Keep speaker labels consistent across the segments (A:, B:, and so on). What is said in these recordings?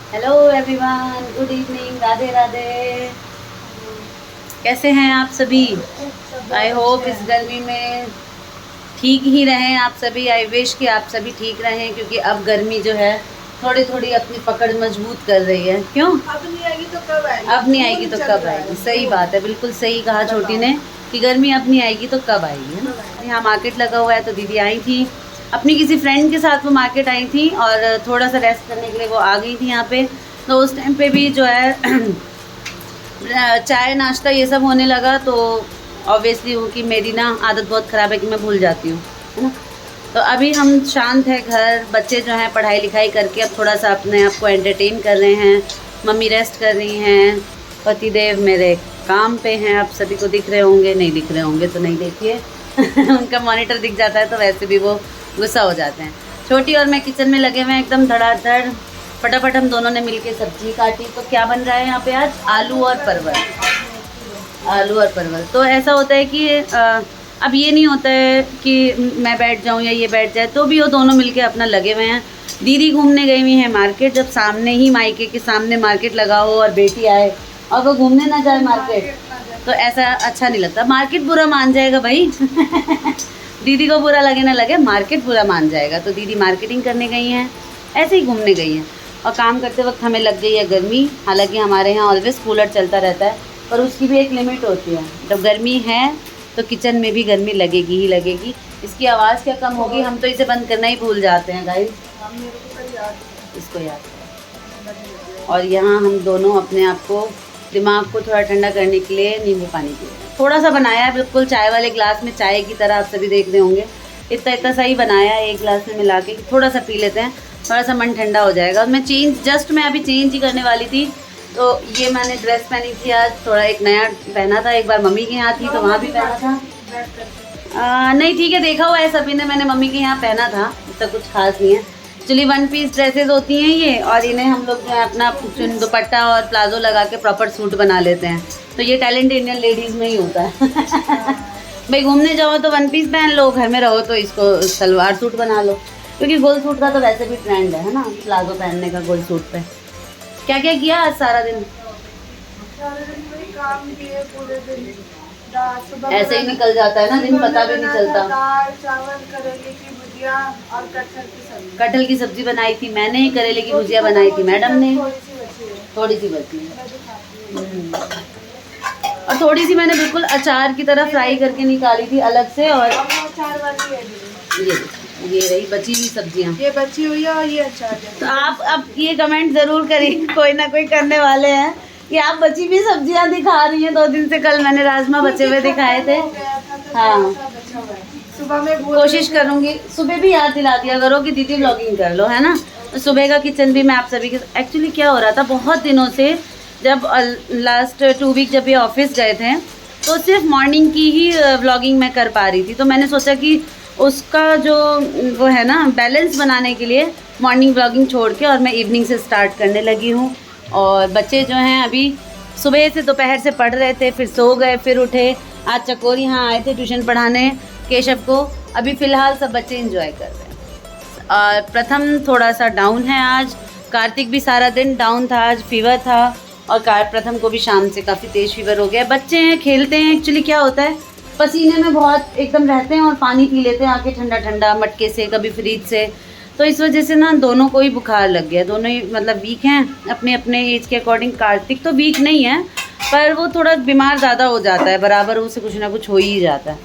A: Hello everyone, good evening, Radhe Radhe. कैसे हैं आप सभी? आई होप इस गर्मी में ठीक ही रहें आप सभी। आई विश कि आप सभी ठीक रहें, क्योंकि अब गर्मी जो है थोड़ी थोड़ी अपनी पकड़ मजबूत कर रही है। क्यों?
B: अब नहीं आएगी तो कब आएगी?
A: अब नहीं आएगी तो कब आएगी? सही बात है, बिल्कुल सही कहा छोटी ने कि गर्मी अब नहीं आएगी तो कब आएगी, है ना। यहाँ मार्केट लगा हुआ है तो दीदी आई थी अपनी किसी फ्रेंड के साथ, वो मार्केट आई थी और थोड़ा सा रेस्ट करने के लिए वो आ गई थी यहाँ पे। तो उस टाइम पे भी जो है चाय नाश्ता ये सब होने लगा, तो ऑब्वियसली कि मेरी ना आदत बहुत ख़राब है कि मैं भूल जाती हूँ, है ना। तो अभी हम शांत है घर, बच्चे जो हैं पढ़ाई लिखाई करके अब थोड़ा सा अपने आप को एंटरटेन कर रहे हैं, मम्मी रेस्ट कर रही हैं, पतिदेव मेरे काम पे हैं। आप सभी को दिख रहे होंगे, नहीं दिख रहे होंगे तो नहीं देखिए उनका मॉनिटर दिख जाता है तो वैसे भी वो गुस्सा हो जाते हैं। छोटी और मैं किचन में लगे हुए हैं एकदम धड़ाधड़, फटाफट हम दोनों ने मिलके सब्जी काटी। तो क्या बन रहा है यहाँ पे आज? आलू और परवल। आलू और परवल। तो ऐसा होता है कि अब ये नहीं होता है कि मैं बैठ जाऊँ या ये बैठ जाए, तो भी वो दोनों मिलके अपना लगे हुए हैं। दीदी घूमने गई हुई है मार्केट, जब सामने ही मायके के सामने मार्केट लगा हो और बेटी आए और वो घूमने ना जाए मार्केट, तो ऐसा अच्छा नहीं लगता। मार्केट बुरा मान जाएगा भाई दीदी को बुरा लगे ना लगे, मार्केट बुरा मान जाएगा। तो दीदी मार्केटिंग करने गई हैं, ऐसे ही घूमने गई हैं। और काम करते वक्त हमें लग गई है गर्मी। हालांकि हमारे यहाँ ऑलवेज कूलर चलता रहता है, पर उसकी भी एक लिमिट होती है। जब गर्मी है तो किचन में भी गर्मी लगेगी ही लगेगी। इसकी आवाज़ क्या कम होगी, हम तो इसे बंद करना ही भूल जाते हैं गाइस। इसको याद करें। और यहाँ हम दोनों अपने आप को, दिमाग को थोड़ा ठंडा करने के लिए नींबू पानी पी रहे हैं। थोड़ा सा बनाया है, बिल्कुल चाय वाले ग्लास में, चाय की तरह, आप सभी देख रहे होंगे। इतना इतना सा ही बनाया है, एक गिलास में मिला के थोड़ा सा पी लेते हैं, थोड़ा सा मन ठंडा हो जाएगा। मैं अभी चेंज ही करने वाली थी। तो ये मैंने ड्रेस पहनी थी आज, थोड़ा एक नया पहना था। एक बार मम्मी के यहाँ थी तो वहाँ भी पहना था। नहीं ठीक है, देखा हुआ है सभी ने, मैंने मम्मी के यहाँ पहना था, इसका कुछ खास नहीं है। एक्चुअली 1 पीस ड्रेसेस होती हैं ये, और इन्हें हम लोग जो है अपना दुपट्टा और प्लाजो लगा के प्रॉपर सूट बना लेते हैं। तो ये टैलेंट इंडियन लेडीज़ में ही होता है भाई घूमने जाओ तो 1 पीस पहन लो, घर में रहो तो इसको सलवार सूट बना लो, क्योंकि गोल सूट का तो वैसे भी ट्रेंड है ना, प्लाजो पहनने का गोल सूट पे। क्या क्या किया आज सारा दिन?
B: काम किए पूरे दिन।
A: ऐसे ही निकल जाता है ना दिन, पता भी नहीं चलता।
B: दाल चावल, करेले की भुजिया और कटहल की सब्जी।
A: कटहल की सब्जी बनाई थी मैंने, करेले की भुजिया बनाई थी मैडम ने, थोड़ी सी बची है। और थोड़ी सी मैंने बिल्कुल अचार की तरह फ्राई करके निकाली थी अलग से। और
B: अचार वाली है
A: ये रही बची हुई सब्जियाँ,
B: ये बची हुई है और ये अचार है।
A: तो आप अब ये कमेंट ज़रूर करिए, कोई ना कोई करने वाले हैं कि आप बची हुई सब्जियाँ दिखा रही हैं। 2 दिन से कल मैंने राजमा बचे हुए दिखाए थे। हाँ,
B: सुबह में
A: कोशिश करूँगी, सुबह भी याद दिला दिया करो कि दीदी व्लॉगिंग कर लो, है ना। तो सुबह का किचन भी मैं आप सभी के, एक्चुअली क्या हो रहा था बहुत दिनों से, जब लास्ट 2 वीक जब ये ऑफिस गए थे तो सिर्फ मॉर्निंग की ही व्लॉगिंग मैं कर पा रही थी। तो मैंने सोचा कि उसका जो वो है ना बैलेंस बनाने के लिए मॉर्निंग व्लॉगिंग छोड़ के और मैं इवनिंग से स्टार्ट करने लगी हूँ। और बच्चे जो हैं अभी सुबह से दोपहर से पढ़ रहे थे, फिर सो गए, फिर उठे। आज चकोर यहाँ आए थे ट्यूशन पढ़ाने केशव को। अभी फ़िलहाल सब बच्चे एंजॉय कर रहे हैं। और प्रथम थोड़ा सा डाउन है आज, कार्तिक भी सारा दिन डाउन था, आज फीवर था। और प्रथम को भी शाम से काफ़ी तेज़ फीवर हो गया। बच्चे हैं, खेलते हैं। एक्चुअली क्या होता है, पसीने में बहुत एकदम रहते हैं और पानी पी लेते हैं आके ठंडा ठंडा मटके से, कभी फ्रिज से। तो इस वजह से ना दोनों को ही बुखार लग गया। दोनों ही मतलब वीक हैं अपने अपने एज के अकॉर्डिंग। कार्तिक तो वीक नहीं है, पर वो थोड़ा बीमार ज़्यादा हो जाता है, बराबर उसे कुछ ना कुछ हो ही जाता है।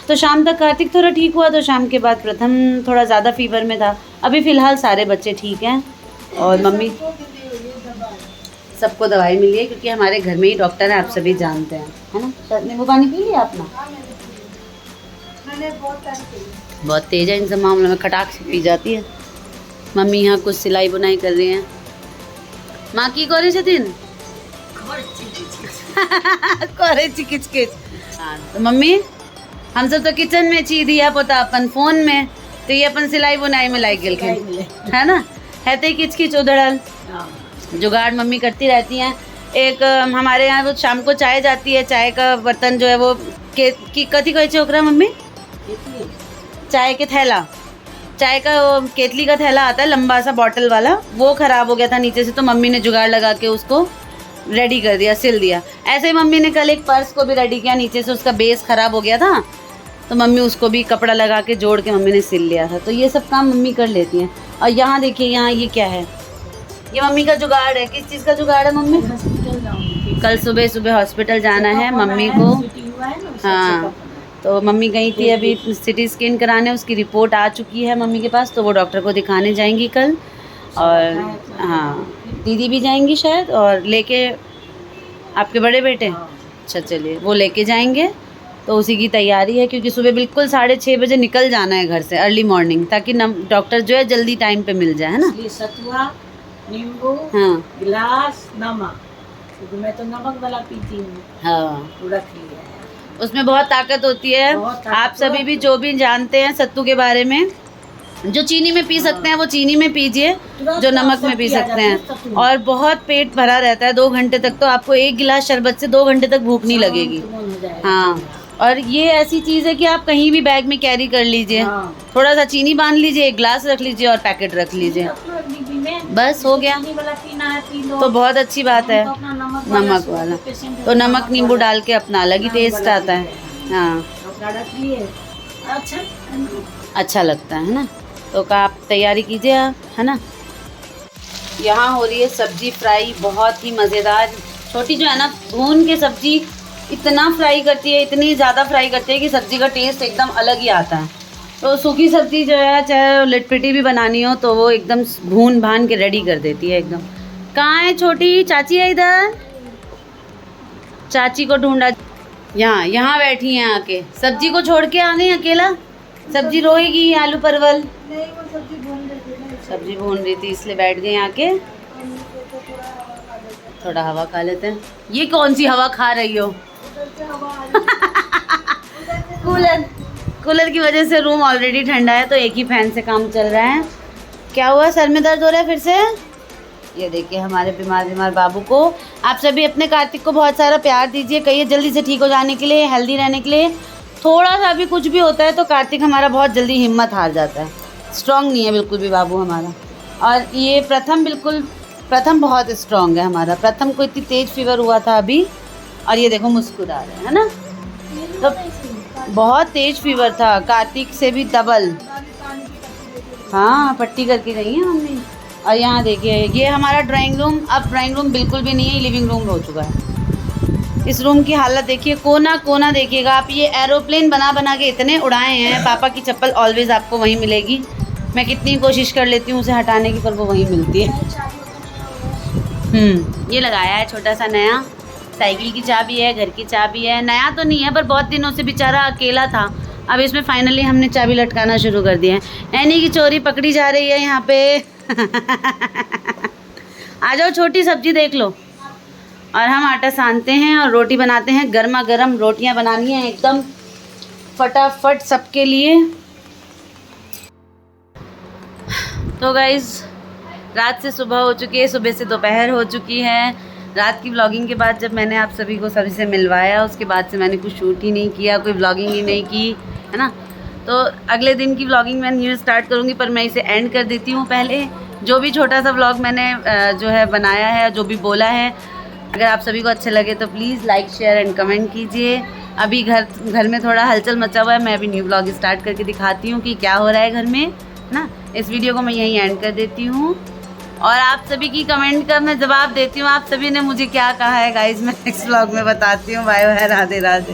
A: तो शाम तक कार्तिक थोड़ा ठीक हुआ, तो शाम के बाद प्रथम थोड़ा ज़्यादा फीवर में था। अभी फ़िलहाल सारे बच्चे ठीक हैं और मम्मी सबको दवाई मिली है, क्योंकि हमारे घर में ही डॉक्टर हैं, आप सभी जानते हैं, है ना। नींबू पानी पी लिया आपने? बहुत तेज़ है इन सब मामलों में, खटाक से पी जाती है। मम्मी यहाँ कुछ सिलाई बुनाई कर रही हैं। माँ की करे छथिन करे चिकिच। हाँ, तो मम्मी हम सब तो किचन में छी, दिया पोता अपन फोन में, तो ये अपन सिलाई बुनाई में लाइक गेल है ना। है तो किच किच उधड़ल जुगाड़ मम्मी करती रहती हैं। एक हमारे यहाँ वो शाम को चाय जाती है, चाय का बर्तन जो है वो कथी कहे ओकरा मम्मी, चाय के थैला, चाय का वो केतली का थैला आता है लंबा सा बॉटल वाला, वो ख़राब हो गया था नीचे से, तो मम्मी ने जुगाड़ लगा के उसको रेडी कर दिया, सिल दिया। ऐसे ही मम्मी ने कल एक पर्स को भी रेडी किया, नीचे से उसका बेस ख़राब हो गया था, तो मम्मी उसको भी कपड़ा लगा के जोड़ के मम्मी ने सिल लिया था। तो ये सब काम मम्मी कर लेती हैं। और यहाँ देखिए, यहाँ ये क्या है, ये मम्मी का जुगाड़ है। किस चीज़ का जुगाड़ है मम्मी? कल सुबह सुबह हॉस्पिटल जाना है मम्मी को। हाँ, तो मम्मी गई थी अभी सिटी स्कैन कराने, उसकी रिपोर्ट आ चुकी है मम्मी के पास, तो वो डॉक्टर को दिखाने जाएंगी कल। और हाँ, दीदी भी जाएंगी शायद, और लेके आपके बड़े बेटे। अच्छा चलिए, वो लेके जाएंगे, तो उसी की तैयारी है, क्योंकि सुबह बिल्कुल 6:30 बजे निकल जाना है घर से, अर्ली मॉर्निंग, ताकि डॉक्टर जो है जल्दी टाइम पे मिल जाए, है ना।
C: सतुआ, नींबू,
A: हाँ
C: गिलास, नमक, क्योंकि मैं तो नमक वाला पीती हूँ।
A: हाँ,
C: रख लिया है।
A: उसमें बहुत ताकत होती है। आप सभी भी जो भी जानते हैं सत्तू के बारे में, जो चीनी में पी सकते हैं वो चीनी में पीजिए, जो नमक में पी सकते हैं, और बहुत पेट भरा रहता है 2 घंटे तक, तो आपको 1 गिलास शरबत से 2 घंटे तक भूख नहीं लगेगी। हाँ, और ये ऐसी चीज़ है कि आप कहीं भी बैग में कैरी कर लीजिए, थोड़ा सा चीनी बांध लीजिए, 1 गिलास रख लीजिए और पैकेट रख लीजिए, बस हो गया। तो बहुत अच्छी बात है नमक वाला, तो नमक नींबू डाल के अपना अलग ही टेस्ट आता है। हाँ, अच्छा लगता है ना। तो का आप तैयारी कीजिए आप, है ना। यहाँ हो रही है सब्जी फ्राई, बहुत ही मज़ेदार। छोटी जो है ना, भून के सब्जी इतना फ्राई करती है, इतनी ज़्यादा फ्राई करती है कि सब्जी का टेस्ट एकदम अलग ही आता है। तो सूखी सब्जी जो है, चाहे लिटपिटी भी बनानी हो, तो वो एकदम भून भान के रेडी कर देती है एकदम। कहाँ है छोटी चाची? है इधर, चाची को ढूंढा। यहाँ बैठी हैं आके, सब्जी को छोड़ के आ गई अकेला। सब्जी रोएगी, आलू परवल।
B: नहीं, वो सब्जी भून रही थी ना,
A: सब्जी भून रही थी, इसलिए बैठ गई आके। थोड़ा हवा खा लेते हैं। ये कौन सी हवा खा रही हो? कूलर की वजह से रूम ऑलरेडी ठंडा है, तो एक ही फैन से काम चल रहा है। क्या हुआ, सर में दर्द हो रहा है फिर से? ये देखिए हमारे बीमार बाबू को। आप सभी अपने कार्तिक को बहुत सारा प्यार दीजिए, कहिए जल्दी से ठीक हो जाने के लिए, हेल्दी रहने के लिए। थोड़ा सा भी कुछ भी होता है तो कार्तिक हमारा बहुत जल्दी हिम्मत हार जाता है, स्ट्रॉन्ग नहीं है बिल्कुल भी बाबू हमारा। और ये प्रथम बहुत स्ट्रॉन्ग है हमारा। प्रथम को इतनी तेज फीवर हुआ था अभी, और ये देखो मुस्कुरा रहे हैं, है ना। तो बहुत तेज फीवर था, कार्तिक से भी डबल। हाँ, पट्टी करके गई है मम्मी। और यहाँ देखिए, ये हमारा ड्राइंग रूम। अब ड्राइंग रूम बिल्कुल भी नहीं है, लिविंग रूम हो चुका है। इस रूम की हालत देखिए, कोना कोना देखिएगा आप। ये एरोप्लेन बना के इतने उड़ाए हैं। पापा की चप्पल ऑलवेज आपको वहीं मिलेगी। मैं कितनी कोशिश कर लेती हूँ उसे हटाने की, पर वो वहीं मिलती है। ये लगाया है छोटा सा नया, साइकिल की चाबी है, घर की चाबी है। नया तो नहीं है, पर बहुत दिनों से बेचारा अकेला था। अब इसमें फाइनली हमने चाबी लटकाना शुरू कर दिया है। ऐनी की चोरी पकड़ी जा रही है यहाँ पे। आ जाओ, छोटी सब्जी देख लो। और हम आटा सानते हैं और रोटी बनाते हैं। गर्मा गर्म रोटियां बनानी है एकदम फटाफट सबके लिए। तो गाइज़, रात से सुबह हो चुकी है, सुबह से दोपहर हो चुकी है। रात की व्लॉगिंग के बाद जब मैंने आप सभी को सभी से मिलवाया, उसके बाद से मैंने कुछ शूट ही नहीं किया, कोई व्लॉगिंग ही नहीं की, है ना। तो अगले दिन की व्लॉगिंग मैं न्यू स्टार्ट करूँगी, पर मैं इसे एंड कर देती हूँ पहले। जो भी छोटा सा व्लॉग मैंने जो है बनाया है, जो भी बोला है, अगर आप सभी को अच्छे लगे तो please like share and comment कीजिए। अभी घर में थोड़ा हलचल मचा हुआ है, मैं अभी न्यू व्लॉग स्टार्ट करके दिखाती हूँ कि क्या हो रहा है घर में, ना। इस वीडियो को मैं यहीं एंड कर देती हूँ, और आप सभी की कमेंट का मैं जवाब देती हूँ। आप सभी ने मुझे क्या कहा है गाइज़, मैं नेक्स्ट व्लॉग में बताती हूँ। Bye bye, Radhe Radhe.